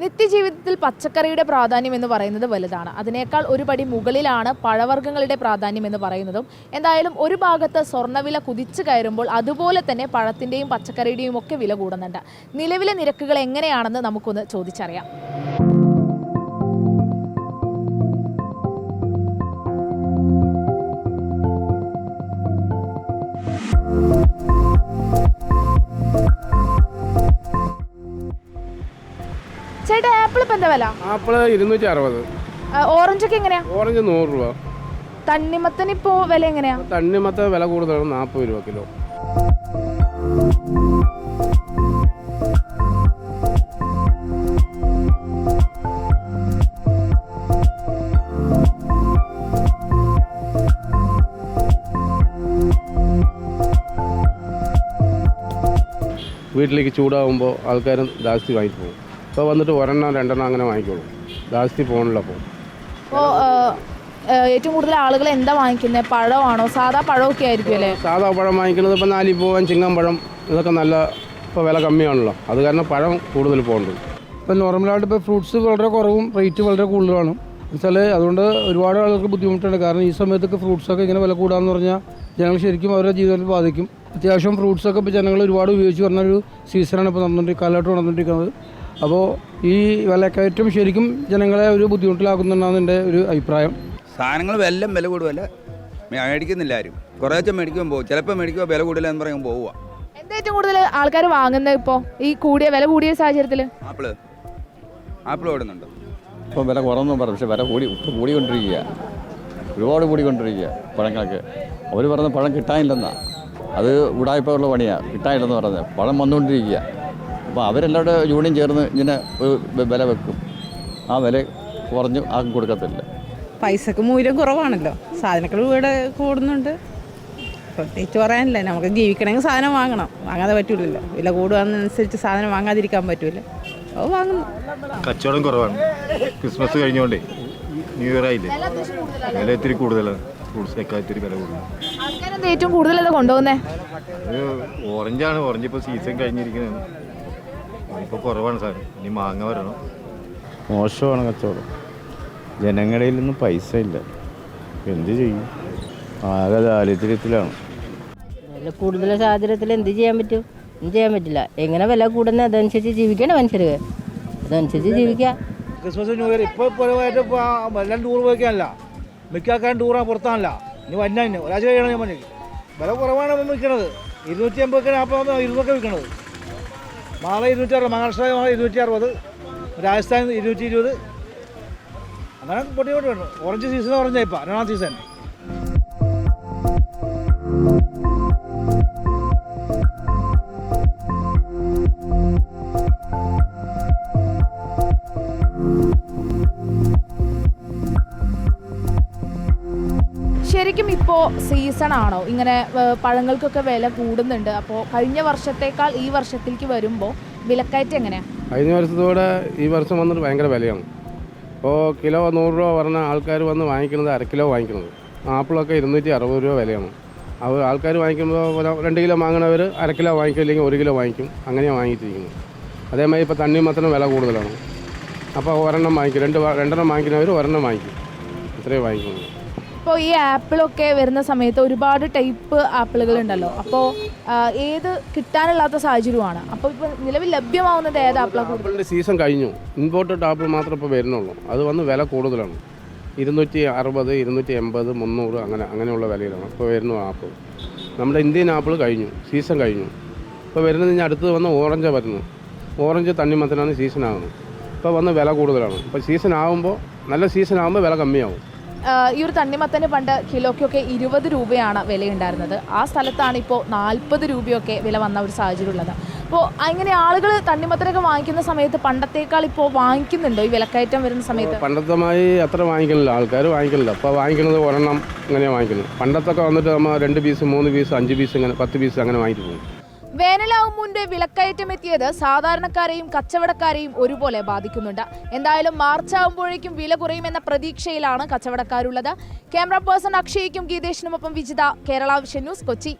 നിത്യജീവിതത്തിൽ പച്ചക്കറിയുടെ പ്രാധാന്യം എന്ന് പറയുന്നത് വലുതാണ്. അതിനേക്കാൾ ഒരു പടി മുകളിലാണ് പഴവർഗ്ഗങ്ങളുടെ പ്രാധാന്യം എന്ന് പറയുന്നതും. എന്തായാലും ഒരു ഭാഗത്ത് സ്വർണ്ണവില കുതിച്ചു കയറുമ്പോൾ അതുപോലെ തന്നെ പഴത്തിൻ്റെയും പച്ചക്കറിയുടെയും ഒക്കെ വില കൂടുന്നുണ്ട്. നിലവിലെ നിരക്കുകൾ എങ്ങനെയാണെന്ന് നമുക്കൊന്ന് ചോദിച്ചറിയാം. ചേട്ടാ, ആപ്പിൾ ഇപ്പം എന്താ വില? ആപ്പിൾ 260. ഓറഞ്ചൊക്കെ എങ്ങനെയാ? ഓറഞ്ച് 100 രൂപ. തണ്ണിമത്തന് ഇപ്പോൾ വില എങ്ങനെയാ? തണ്ണിമത്ത വില കൂടുതലാണ്, 40 രൂപ കിലോ. വീട്ടിലേക്ക് ചൂടാകുമ്പോൾ ആൾക്കാരും ജാസ്തി വാങ്ങിച്ചു പോകും. ഇപ്പോൾ വന്നിട്ട് ഒരെണ്ണം രണ്ടെണ്ണം അങ്ങനെ വാങ്ങിക്കോളും, ജാസ്തി പോകണില്ല. അപ്പോൾ ഏറ്റവും കൂടുതൽ ആളുകൾ എന്താ വാങ്ങിക്കുന്നത്? പഴമാണോ? സാധാ പഴമൊക്കെ ആയിരിക്കും അല്ലേ? സാധാ പഴം വാങ്ങിക്കുന്നത് ഇപ്പോൾ നാലിപ്പോവാൻ ചിങ്ങമ്പഴം ഇതൊക്കെ നല്ല ഇപ്പോൾ വില കമ്മിയാണല്ലോ, അത് കാരണം പഴം കൂടുതൽ പോകുന്നുണ്ട്. ഇപ്പോൾ നോർമലായിട്ട് ഇപ്പോൾ ഫ്രൂട്ട്സ് വളരെ കുറവും റേറ്റ് വളരെ കൂടുതലാണ് വെച്ചാൽ, അതുകൊണ്ട് ഒരുപാട് ആളുകൾക്ക് ബുദ്ധിമുട്ടുണ്ട്. കാരണം ഈ സമയത്തൊക്കെ ഫ്രൂട്ട്സൊക്കെ ഇങ്ങനെ വില കൂടാന്ന് പറഞ്ഞാൽ ജനങ്ങൾ ശരിക്കും അവരുടെ ജീവിതത്തിൽ ബാധിക്കും. അത്യാവശ്യം ഫ്രൂട്ട്സൊക്കെ ഇപ്പോൾ ജനങ്ങൾ ഒരുപാട് ഉപയോഗിച്ച് പറഞ്ഞൊരു സീസണാണ് ഇപ്പോൾ കാലഘട്ടം നടന്നുകൊണ്ടിരിക്കുന്നത്. അപ്പോൾ ഈ വിലക്കയറ്റം ശരിക്കും ജനങ്ങളെ ഒരു ബുദ്ധിമുട്ടിലാക്കുന്നുണ്ടെന്നാണ് എൻ്റെ ഒരു അഭിപ്രായം. സാധനങ്ങൾ എല്ലാം വില കൂടുതൽ മേടിക്കുന്നില്ല ആരും. കുറേശ്ശെ മേടിക്കുമ്പോൾ പോകും, ചിലപ്പോൾ മേടിക്കുമ്പോൾ വില കൂടുതലെന്ന് പറയുമ്പോൾ പോവുക. എന്താ ഏറ്റവും കൂടുതൽ ആൾക്കാർ വാങ്ങുന്നത് ഇപ്പോൾ ഈ വില കൂടിയ സാഹചര്യത്തിൽ? ആപ്പിൾ ഓടുന്നുണ്ട്. ഇപ്പോൾ വില കുറവെന്നും പറഞ്ഞു, പക്ഷേ വില കൂടിക്കൊണ്ടിരിക്കുക, ഒരുപാട് കൂടിക്കൊണ്ടിരിക്കുക പഴങ്ങൾക്ക്. അവർ പറഞ്ഞ പഴം കിട്ടാനില്ലെന്നാ, അത് ഉടായ്പയുള്ള പണിയാണ്, കിട്ടാനില്ലെന്ന് പറഞ്ഞത്. പഴം വന്നുകൊണ്ടിരിക്കുക. അപ്പോൾ അവരെല്ലാവരുടെ യൂണിയൻ ചേർന്ന് ഇങ്ങനെ ഒരു വില വെക്കും, ആ വില കുറഞ്ഞ് ആർക്കും കൊടുക്കത്തില്ല. പൈസക്ക് മൂല്യം കുറവാണല്ലോ, സാധനങ്ങൾ ഇവിടെ കൂടുന്നുണ്ട്. പ്രത്യേകിച്ച് പറയാനില്ല, നമുക്ക് ജീവിക്കണമെങ്കിൽ സാധനം വാങ്ങാതെ പറ്റൂലല്ലോ. വില കൂടുകയെന്നനുസരിച്ച് സാധനം വാങ്ങാതിരിക്കാൻ പറ്റൂല, അത് വാങ്ങുന്നു. കച്ചവടം കുറവാണ്, ക്രിസ്മസ് കഴിഞ്ഞോണ്ടേ, ന്യൂ ഇയർ ആയില്ലേ, വില ഇത്തിരി കൂടുതലാണ്. ഫ്രൂട്ട്സിനൊക്കെ ഇത്തിരി വില കൂടുതലാണ്. ഏറ്റവും കൂടുതൽ കൊണ്ടുപോകുന്നത് ഓറഞ്ചാണ്. ഓറഞ്ച് ഇപ്പോൾ സീസൺ കഴിഞ്ഞിരിക്കുന്നത്, ഇപ്പോൾ കുറവാണ് സാധനം. ഇനി മാങ്ങ വരണം. മോശമാണ് കച്ചവടം, ജനങ്ങളിൽ നിന്നും പൈസ ഇല്ല, എന്ത് ചെയ്യും? ആകെ ദാരിദ്ര്യത്തിലാണ്. വില കൂടുതൽ സാഹചര്യത്തിൽ എന്ത് ചെയ്യാൻ പറ്റും? ഒന്നും ചെയ്യാൻ പറ്റില്ല. എങ്ങനെ വില കൂടുന്നത് അതനുസരിച്ച് ജീവിക്കണം മനുഷ്യർക്ക്, അതനുസരിച്ച് ജീവിക്കാം. ക്രിസ്മസ് ന്യൂ ഇയർ ഇപ്പോൾ പൊതുവായിട്ട് എല്ലാം ടൂർ പോയിക്കാനല്ല, മിക്കാക്കാൻ ടൂറാണ്, പുറത്താണല്ല. ഇനി വന്നാൽ ഒരാഴ്ച കഴിയണം. ഞാൻ പറഞ്ഞു വില കുറവാണ് വിൽക്കുന്നത്. 280 അപ്പോൾ 200 വിൽക്കുന്നത്. മാള 260, മഹാരാഷ്ട്ര മാള 260, രാജസ്ഥാൻ 220. അങ്ങനെ പൊട്ടി വേണം. ഓറഞ്ച് സീസൺ ഓറഞ്ചായി ഇപ്പോൾ 2ാം സീസൺ. ശരിക്കും ഇപ്പോൾ സീസൺ ആണോ? ഇങ്ങനെ പഴങ്ങൾക്കൊക്കെ വില കൂടുന്നുണ്ട്. അപ്പോൾ കഴിഞ്ഞ വർഷത്തേക്കാൾ ഈ വർഷത്തിലേക്ക് വരുമ്പോൾ വിലക്കയറ്റം എങ്ങനെയാണ്? കഴിഞ്ഞ വർഷത്തോടെ ഈ വർഷം വന്നിട്ട് ഭയങ്കര വിലയാണ്. ഇപ്പോൾ കിലോ 100 രൂപ പറഞ്ഞ ആൾക്കാർ വന്ന് വാങ്ങിക്കുന്നത് 1/2 കിലോ വാങ്ങിക്കുന്നത്. ആപ്പിളൊക്കെ 260 രൂപ വിലയാണ്. ആൾക്കാർ വാങ്ങിക്കുമ്പോൾ 2 കിലോ വാങ്ങണവർ 1/2 കിലോ വാങ്ങിക്കും, അല്ലെങ്കിൽ 1 കിലോ വാങ്ങിക്കും, അങ്ങനെയാണ് വാങ്ങിച്ചിരിക്കുന്നത്. അതേമാതിരി ഇപ്പോൾ തണ്ണിമത്തന് വില കൂടുതലാണ്. അപ്പോൾ ഒരെണ്ണം വാങ്ങിക്കും, രണ്ടെണ്ണം വാങ്ങിക്കുന്നവർ ഒരെണ്ണം വാങ്ങിക്കും, ഇത്രയും വാങ്ങിക്കുന്നത്. ഇപ്പോൾ ഈ ആപ്പിളൊക്കെ വരുന്ന സമയത്ത് ഒരുപാട് ടൈപ്പ് ആപ്പിളുകളുണ്ടല്ലോ, അപ്പോൾ ഏത് കിട്ടാനില്ലാത്ത സാഹചര്യമാണ്. അപ്പോൾ ഇപ്പോൾ നിലവിൽ ലഭ്യമാവുന്നത് ഏത് ആപ്പിളാണ്? ആപ്പിളിൻ്റെ സീസൺ കഴിഞ്ഞു, ഇമ്പോർട്ടഡ് ആപ്പിൾ മാത്രമേ ഇപ്പോൾ വരുന്നുള്ളൂ. അത് വന്ന് വില കൂടുതലാണ്, 260, 280, 300 അങ്ങനെയുള്ള വിലയിലാണ് ഇപ്പോൾ വരുന്ന ആപ്പിൾ. നമ്മുടെ ഇന്ത്യൻ ആപ്പിൾ കഴിഞ്ഞു, സീസൺ കഴിഞ്ഞു. ഇപ്പോൾ വരുന്നത് ഇനി അടുത്ത് വന്ന് ഓറഞ്ചാണ് വരുന്നത്. ഓറഞ്ച് തണ്ണിമത്തനാണ് സീസൺ ആകുന്നത്. ഇപ്പോൾ വന്ന് വില കൂടുതലാണ്. ഇപ്പോൾ സീസൺ ആകുമ്പോൾ, നല്ല സീസൺ ആകുമ്പോൾ വില കമ്മിയാവും. ഈ ഒരു തണ്ണിമത്തന് പണ്ട് കിലോയ്ക്കൊക്കെ 20 രൂപയാണ് വിലയുണ്ടായിരുന്നത്. ആ സ്ഥലത്താണ് ഇപ്പോൾ 40 രൂപയൊക്കെ വില വന്ന ഒരു സാഹചര്യം ഉള്ളത്. അപ്പോൾ അങ്ങനെ ആളുകൾ തണ്ണിമത്തനൊക്കെ വാങ്ങിക്കുന്ന സമയത്ത് പണ്ടത്തേക്കാൾ ഇപ്പോൾ വാങ്ങിക്കുന്നുണ്ടോ ഈ വിലക്കയറ്റം വരുന്ന സമയത്ത്? പണ്ടത്തമായി അത്ര വാങ്ങിക്കണില്ല, ആൾക്കാർ വാങ്ങിക്കണില്ല. അപ്പോൾ വാങ്ങിക്കുന്നത് ഒരെണ്ണം ഇങ്ങനെയാണ് വാങ്ങിക്കുന്നത്. പണ്ടത്തൊക്കെ വന്നിട്ട് നമ്മൾ 2 പീസ് 3 പീസ് 5 പീസ് ഇങ്ങനെ 10 പീസ് അങ്ങനെ വാങ്ങിയിട്ട് പോകും. വേനലാവും മുൻപേ വിലക്കയറ്റം എത്തിയത് സാധാരണക്കാരെയും കച്ചവടക്കാരെയും ഒരുപോലെ ബാധിക്കുന്നുണ്ട്. എന്തായാലും മാർച്ച് ആകുമ്പോഴേക്കും വില കുറയുമെന്ന പ്രതീക്ഷയിലാണ് കച്ചവടക്കാരുള്ളത്. ക്യാമറ പേഴ്സൺ അക്ഷയ്ക്കും ഗീതേഷിനുമൊപ്പം വിജിത, കേരള വിഷൻ ന്യൂസ്, കൊച്ചി.